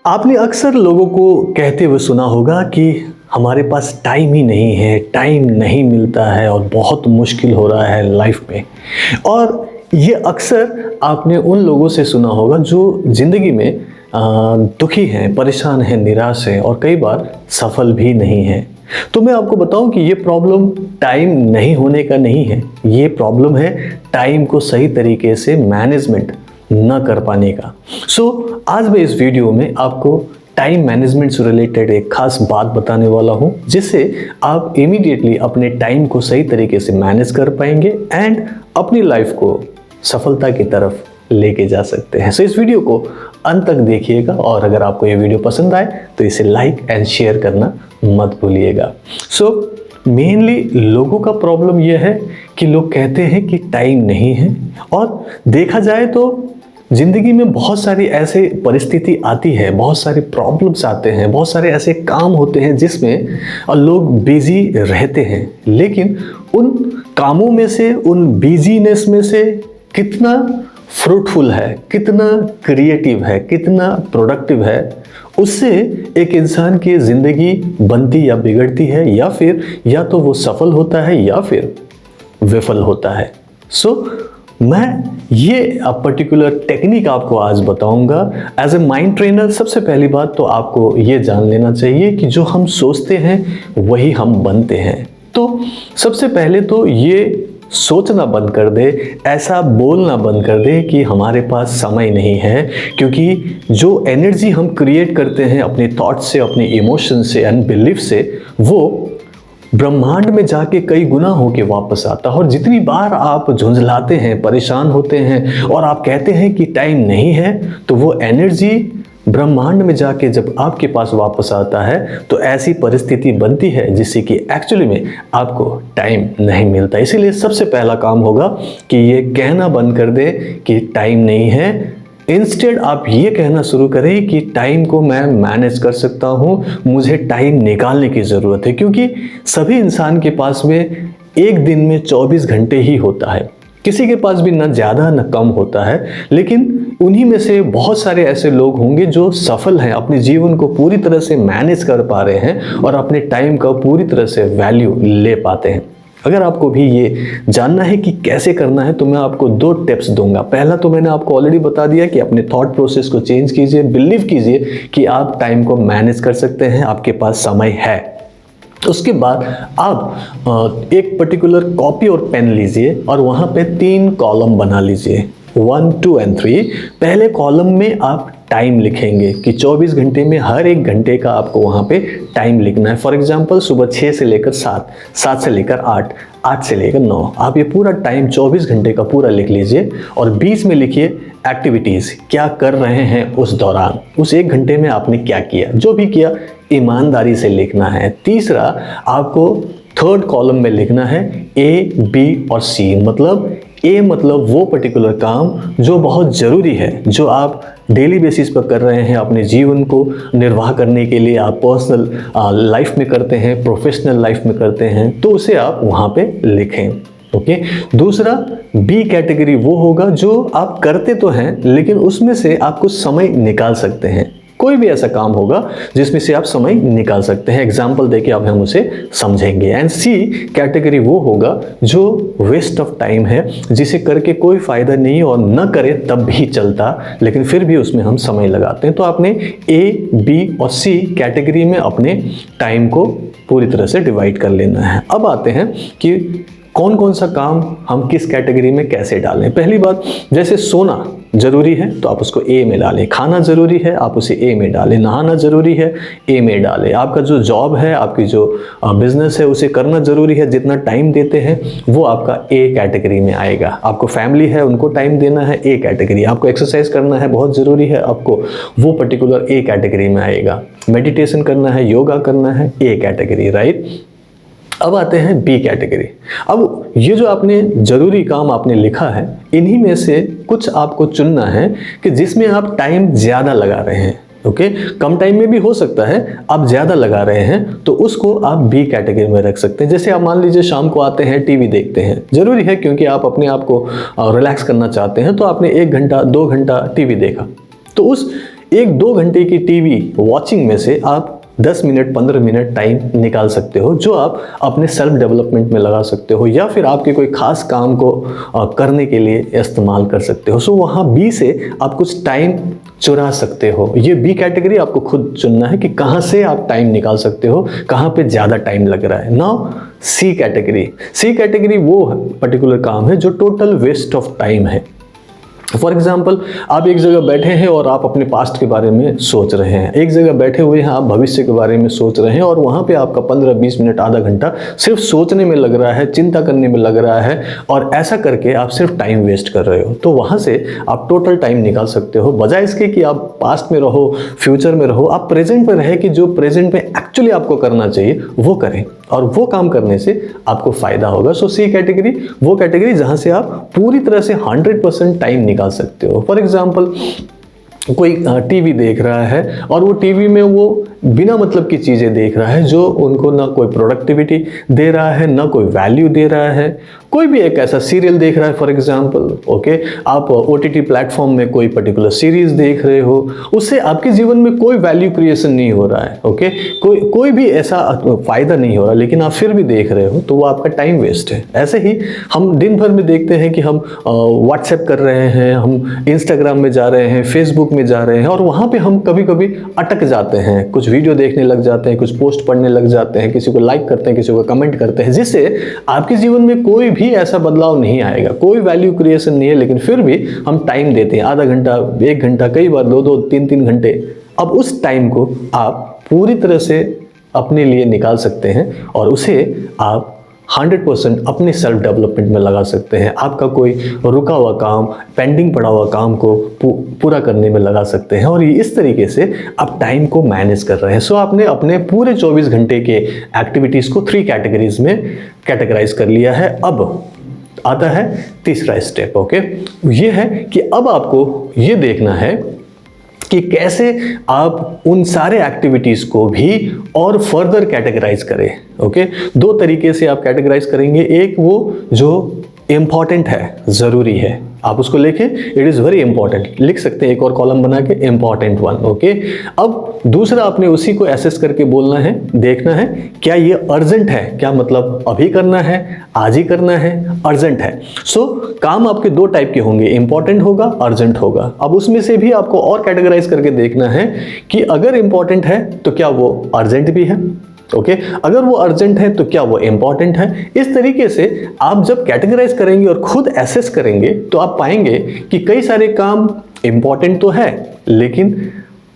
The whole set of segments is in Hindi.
आपने अक्सर लोगों को कहते हुए सुना होगा कि हमारे पास टाइम ही नहीं है, टाइम नहीं मिलता है और बहुत मुश्किल हो रहा है लाइफ में। और ये अक्सर आपने उन लोगों से सुना होगा जो ज़िंदगी में दुखी हैं, परेशान हैं, निराश हैं और कई बार सफल भी नहीं हैं। तो मैं आपको बताऊं कि ये प्रॉब्लम टाइम नहीं होने का नहीं है, ये प्रॉब्लम है टाइम को सही तरीके से मैनेजमेंट न कर पाने का। आज मैं इस वीडियो में आपको टाइम मैनेजमेंट से रिलेटेड एक खास बात बताने वाला हूं, जिससे आप इमीडिएटली अपने टाइम को सही तरीके से मैनेज कर पाएंगे एंड अपनी लाइफ को सफलता की तरफ लेके जा सकते हैं। इस वीडियो को अंत तक देखिएगा और अगर आपको ये वीडियो पसंद आए तो इसे लाइक एंड शेयर करना मत भूलिएगा। मेनली लोगों का प्रॉब्लम यह है कि लोग कहते हैं कि टाइम नहीं है, और देखा जाए तो ज़िंदगी में बहुत सारी ऐसे परिस्थिति आती है, बहुत सारे प्रॉब्लम्स आते हैं, बहुत सारे ऐसे काम होते हैं जिसमें लोग बिजी रहते हैं। लेकिन उन कामों में से, उन बिजीनेस में से कितना फ्रूटफुल है, कितना क्रिएटिव है, कितना प्रोडक्टिव है, उससे एक इंसान की ज़िंदगी बनती या बिगड़ती है, या फिर या तो वो सफल होता है या फिर विफल होता है। मैं ये पर्टिकुलर टेक्निक आपको आज बताऊंगा एज ए माइंड ट्रेनर। सबसे पहली बात तो आपको ये जान लेना चाहिए कि जो हम सोचते हैं वही हम बनते हैं। तो सबसे पहले तो ये सोचना बंद कर दे, ऐसा बोलना बंद कर दे कि हमारे पास समय नहीं है, क्योंकि जो एनर्जी हम क्रिएट करते हैं अपने थॉट्स से, अपने इमोशन से एंड बिलीफ से, वो ब्रह्मांड में जाके कई गुना होके वापस आता है। और जितनी बार आप झुंझलाते हैं, परेशान होते हैं और आप कहते हैं कि टाइम नहीं है, तो वो एनर्जी ब्रह्मांड में जाके जब आपके पास वापस आता है तो ऐसी परिस्थिति बनती है जिससे कि एक्चुअली में आपको टाइम नहीं मिलता। इसीलिए सबसे पहला काम होगा कि ये कहना बंद कर दे कि टाइम नहीं है। इंस्टेड आप ये कहना शुरू करें कि टाइम को मैं मैनेज कर सकता हूँ, मुझे टाइम निकालने की ज़रूरत है। क्योंकि सभी इंसान के पास में एक दिन में 24 घंटे ही होता है, किसी के पास भी न ज़्यादा न कम होता है। लेकिन उन्हीं में से बहुत सारे ऐसे लोग होंगे जो सफल हैं, अपने जीवन को पूरी तरह से मैनेज कर पा रहे हैं और अपने टाइम का पूरी तरह से वैल्यू ले पाते हैं। अगर आपको भी ये जानना है कि कैसे करना है तो मैं आपको 2 टिप्स दूंगा। पहला तो मैंने आपको ऑलरेडी बता दिया कि अपने थॉट प्रोसेस को चेंज कीजिए, बिलीव कीजिए कि आप टाइम को मैनेज कर सकते हैं, आपके पास समय है। उसके बाद आप एक पर्टिकुलर कॉपी और पेन लीजिए और वहाँ पे 3 कॉलम बना लीजिए, 1, 2 एंड 3। पहले कॉलम में आप टाइम लिखेंगे कि 24 घंटे में हर एक घंटे का आपको वहाँ पे टाइम लिखना है। फॉर एग्जांपल सुबह 6 से लेकर 7, 7 से लेकर 8, 8 से लेकर 9, आप ये पूरा टाइम 24 घंटे का पूरा लिख लीजिए। और बीच में लिखिए एक्टिविटीज़, क्या कर रहे हैं उस दौरान, उस 1 घंटे में आपने क्या किया, जो भी किया ईमानदारी से लिखना है। तीसरा, आपको 3rd कॉलम में लिखना है A, B और C। मतलब A मतलब वो पर्टिकुलर काम जो बहुत ज़रूरी है, जो आप डेली बेसिस पर कर रहे हैं, अपने जीवन को निर्वाह करने के लिए आप पर्सनल लाइफ में करते हैं, प्रोफेशनल लाइफ में करते हैं, तो उसे आप वहाँ पे लिखें। ओके। दूसरा बी कैटेगरी वो होगा जो आप करते तो हैं लेकिन उसमें से आप कुछ समय निकाल सकते हैं। कोई भी ऐसा काम होगा जिसमें से आप समय निकाल सकते हैं। एग्जाम्पल देके अब हम उसे समझेंगे। एंड सी कैटेगरी वो होगा जो वेस्ट ऑफ टाइम है, जिसे करके कोई फायदा नहीं और न करे तब भी चलता, लेकिन फिर भी उसमें हम समय लगाते हैं। तो आपने ए, बी और सी कैटेगरी में अपने टाइम को पूरी तरह से डिवाइड कर लेना है। अब आते हैं कि कौन कौन सा काम हम किस कैटेगरी में कैसे डालें। पहली बात, जैसे सोना ज़रूरी है तो आप उसको ए में डालें, खाना ज़रूरी है आप उसे ए में डालें, नहाना ज़रूरी है ए में डालें, आपका जो जॉब है, आपकी जो बिजनेस है उसे करना ज़रूरी है, जितना टाइम देते हैं वो आपका ए कैटेगरी में आएगा। आपको फैमिली है उनको टाइम देना है ए कैटेगरी, आपको एक्सरसाइज करना है बहुत ज़रूरी है आपको, वो पर्टिकुलर ए कैटेगरी में आएगा। मेडिटेशन करना है, योगा करना है, ए कैटेगरी, राइट। अब आते हैं बी कैटेगरी। अब ये जो आपने ज़रूरी काम आपने लिखा है, इन्हीं में से कुछ आपको चुनना है कि जिसमें आप टाइम ज़्यादा लगा रहे हैं। ओके, कम टाइम में भी हो सकता है, आप ज़्यादा लगा रहे हैं तो उसको आप बी कैटेगरी में रख सकते हैं। जैसे आप मान लीजिए शाम को आते हैं, टीवी देखते हैं, ज़रूरी है क्योंकि आप अपने आप को रिलैक्स करना चाहते हैं, तो आपने 1 घंटा 2 घंटा टीवी देखा, तो उस 1-2 घंटे की टीवी वॉचिंग में से आप 10 मिनट 15 मिनट टाइम निकाल सकते हो, जो आप अपने सेल्फ डेवलपमेंट में लगा सकते हो या फिर आपके कोई खास काम को करने के लिए इस्तेमाल कर सकते हो। सो वहाँ बी से आप कुछ टाइम चुरा सकते हो। ये बी कैटेगरी आपको खुद चुनना है कि कहाँ से आप टाइम निकाल सकते हो, कहाँ पे ज़्यादा टाइम लग रहा है। नाउ सी कैटेगरी वो पर्टिकुलर काम है जो टोटल वेस्ट ऑफ टाइम है। फॉर एग्जाम्पल, आप एक जगह बैठे हैं और आप अपने पास्ट के बारे में सोच रहे हैं, एक जगह बैठे हुए हैं आप भविष्य के बारे में सोच रहे हैं और वहाँ पे आपका 15-20 मिनट आधा घंटा सिर्फ सोचने में लग रहा है, चिंता करने में लग रहा है और ऐसा करके आप सिर्फ टाइम वेस्ट कर रहे हो। तो वहाँ से आप टोटल टाइम निकाल सकते हो। बजाय इसके कि आप पास्ट में रहो, फ्यूचर में रहो, आप प्रेजेंट में रहे कि जो प्रेजेंट में एक्चुअली आपको करना चाहिए वो करें और वो काम करने से आपको फायदा होगा। सो सी कैटेगरी वो कैटेगरी जहाँ से आप पूरी तरह से 100% टाइम निकाल सकते हो। फॉर एग्जाम्पल, कोई टीवी देख रहा है और वो टीवी में वो बिना मतलब की चीज़ें देख रहा है जो उनको ना कोई प्रोडक्टिविटी दे रहा है, ना कोई वैल्यू दे रहा है। कोई भी एक ऐसा सीरियल देख रहा है, फॉर एग्जांपल, ओके, आप OTT प्लेटफॉर्म में कोई पर्टिकुलर सीरीज देख रहे हो, उससे आपके जीवन में कोई वैल्यू क्रिएशन नहीं हो रहा है, ओके, कोई भी ऐसा फ़ायदा नहीं हो रहा, लेकिन आप फिर भी देख रहे हो, तो वो आपका टाइम वेस्ट है। ऐसे ही हम दिन भर में देखते हैं कि हम व्हाट्सएप कर रहे हैं, हम इंस्टाग्राम में जा रहे हैं, फेसबुक में जा रहे हैं और वहाँ पे हम कभी कभी अटक जाते हैं, कुछ वीडियो देखने लग जाते हैं, कुछ पोस्ट पढ़ने लग जाते हैं, किसी को लाइक करते हैं, किसी को कमेंट करते हैं, जिससे आपके जीवन में कोई भी ऐसा बदलाव नहीं आएगा, कोई वैल्यू क्रिएशन नहीं है, लेकिन फिर भी हम टाइम देते हैं, आधा घंटा, 1 घंटा, कई बार 2-2, 3-3 घंटे। अब उस टाइम को आप पूरी तरह से अपने लिए निकाल सकते हैं और उसे आप 100% अपने सेल्फ डेवलपमेंट में लगा सकते हैं। आपका कोई रुका हुआ काम, पेंडिंग पड़ा हुआ काम को पूरा करने में लगा सकते हैं और ये इस तरीके से आप टाइम को मैनेज कर रहे हैं। सो आपने अपने पूरे 24 घंटे के एक्टिविटीज़ को 3 कैटेगरीज में कैटेगराइज कर लिया है। अब आता है तीसरा स्टेप, ओके, ये है कि अब आपको ये देखना है कि कैसे आप उन सारे एक्टिविटीज़ को भी और फर्दर कैटेगराइज करें, ओके। 2 तरीके से आप कैटेगराइज करेंगे। एक वो जो इम्पॉर्टेंट है, ज़रूरी है, आप उसको लिखें, इट इज़ वेरी इंपॉर्टेंट, लिख सकते हैं एक और कॉलम बना के, इम्पॉर्टेंट 1, ओके। अब दूसरा आपने उसी को एसेस करके बोलना है, देखना है क्या ये अर्जेंट है, क्या मतलब अभी करना है, आज ही करना है, अर्जेंट है। सो काम आपके 2 टाइप के होंगे, इंपॉर्टेंट होगा, अर्जेंट होगा। अब उसमें से भी आपको और कैटेगराइज करके देखना है कि अगर इंपॉर्टेंट है तो क्या वो अर्जेंट भी है, ओके, अगर वो अर्जेंट है तो क्या वो इंपॉर्टेंट है। इस तरीके से आप जब कैटेगराइज करेंगे और खुद एसेस करेंगे तो आप पाएंगे कि कई सारे काम इंपॉर्टेंट तो है लेकिन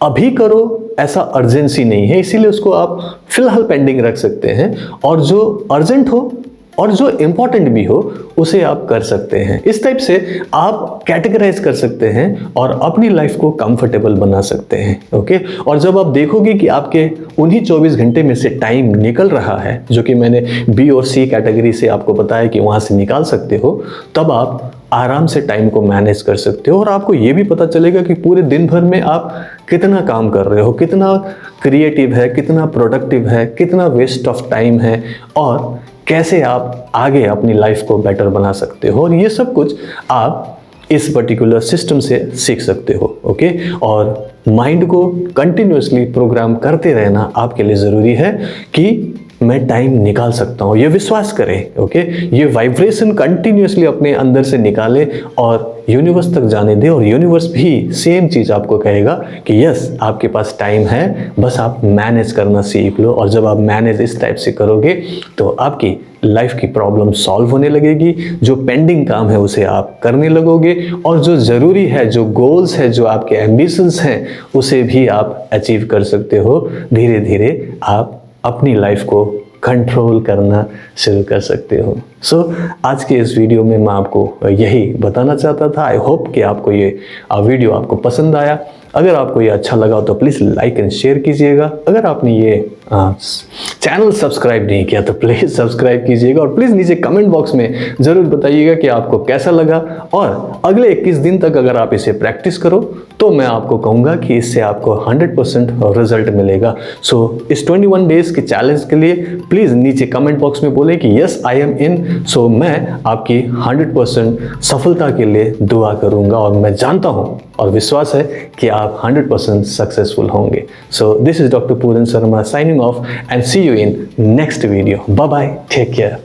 अभी करो ऐसा अर्जेंसी नहीं है, इसीलिए उसको आप फिलहाल पेंडिंग रख सकते हैं, और जो अर्जेंट हो और जो इम्पॉर्टेंट भी हो उसे आप कर सकते हैं। इस टाइप से आप कैटेगराइज कर सकते हैं और अपनी लाइफ को कंफर्टेबल बना सकते हैं, ओके। और जब आप देखोगे कि आपके उन्हीं 24 घंटे में से टाइम निकल रहा है, जो कि मैंने बी और सी कैटेगरी से आपको बताया कि वहाँ से निकाल सकते हो, तब आप आराम से टाइम को मैनेज कर सकते हो और आपको ये भी पता चलेगा कि पूरे दिन भर में आप कितना काम कर रहे हो, कितना क्रिएटिव है, कितना प्रोडक्टिव है, कितना वेस्ट ऑफ टाइम है और कैसे आप आगे अपनी लाइफ को बेटर बना सकते हो। और ये सब कुछ आप इस पर्टिकुलर सिस्टम से सीख सकते हो, ओके। और माइंड को कंटिन्यूअसली प्रोग्राम करते रहना आपके लिए ज़रूरी है कि मैं टाइम निकाल सकता हूँ, ये विश्वास करें, ओके। ये वाइब्रेशन कंटिन्यूअसली अपने अंदर से निकाले और यूनिवर्स तक जाने दे और यूनिवर्स भी सेम चीज़ आपको कहेगा कि यस, आपके पास टाइम है, बस आप मैनेज करना सीख लो। और जब आप मैनेज इस टाइप से करोगे तो आपकी लाइफ की प्रॉब्लम सॉल्व होने लगेगी, जो पेंडिंग काम है उसे आप करने लगोगे और जो ज़रूरी है, जो गोल्स है, जो आपके एम्बिशंस हैं, उसे भी आप अचीव कर सकते हो। धीरे धीरे आप अपनी लाइफ को कंट्रोल करना शुरू कर सकते हो। सो आज के इस वीडियो में मैं आपको यही बताना चाहता था। आई होप कि आपको ये वीडियो आपको पसंद आया। अगर आपको ये अच्छा लगा तो प्लीज़ लाइक एंड शेयर कीजिएगा। अगर आपने ये चैनल सब्सक्राइब नहीं किया तो प्लीज़ सब्सक्राइब कीजिएगा और प्लीज़ नीचे कमेंट बॉक्स में ज़रूर बताइएगा कि आपको कैसा लगा। और अगले 21 दिन तक अगर आप इसे प्रैक्टिस करो तो मैं आपको कहूँगा कि इससे आपको 100% रिजल्ट मिलेगा। सो इस 21 डेज़ के चैलेंज के लिए प्लीज़ नीचे कमेंट बॉक्स में बोलें कि यस आई एम इन। सो मैं आपकी 100% सफलता के लिए दुआ करूँगा और मैं जानता हूँ और विश्वास है कि आप आप 100% सक्सेसफुल होंगे। So this is doctor Puran Sharma signing off and see you in next video. Bye bye, take care.